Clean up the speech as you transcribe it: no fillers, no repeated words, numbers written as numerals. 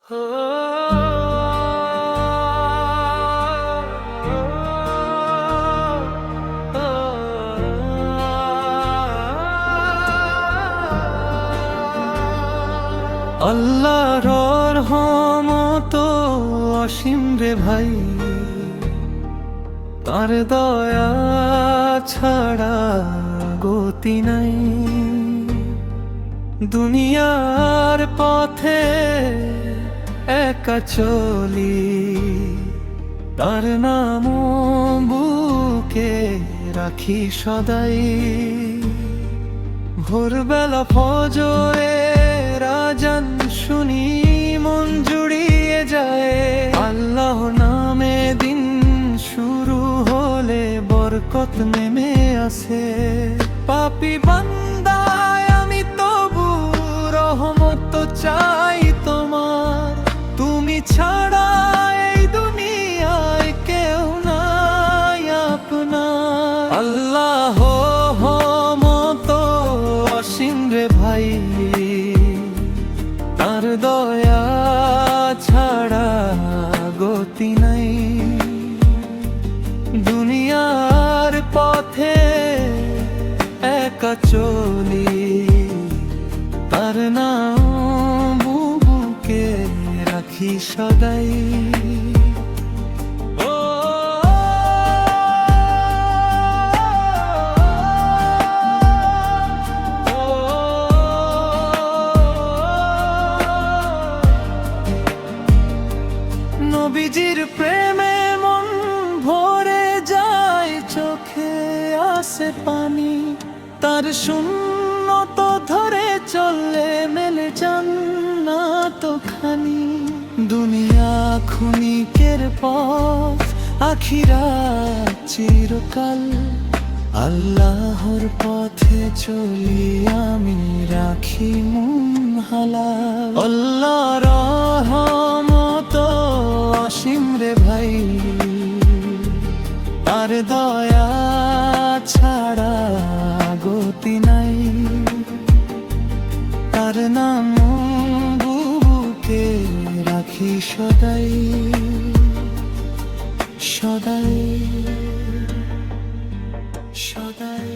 আল্লাহর রহমত অসীম রে ভাই, তার দয়া ছাড়া গতি নাই। দুনিয়ার পথে একা চলি, তার নাম বুকে রাখি সদাই। ভোরবেলা ফজরে আজান শুনি, মন জুড়িয়ে যায়। আল্লাহ নামে দিন শুরু হলে বরকত নেমে আসে। পাপী বান্দায় আমি তবু রহমত চাই তোমার, তুমি ছাড়া এই দুনিয়ায় কেউ নাই আপনার। আল্লাহ মত অসীম রে ভাই, তার দয়া ছাড়া গতি নাই। দুনিয়ার পথে একা চলি, তার নাম বুকে রাখি সদাই। নবীজির প্রেমে মন ভরে যায়, চোখে আসে পানি। তার সুন্নত ধরে চললে মেলে জান্নাত খানি। দুনিয়া ক্ষণিকের পথ, আখিরাত চিরকাল। আল্লাহর পথে চলি আমি, রাখি মন হালাল। আল্লাহর রহমত অসীম রে ভাই, তার দয়া ছাড়া গতি নাই। তার নাম বুকে রাখি সদাই সদাই সদাই।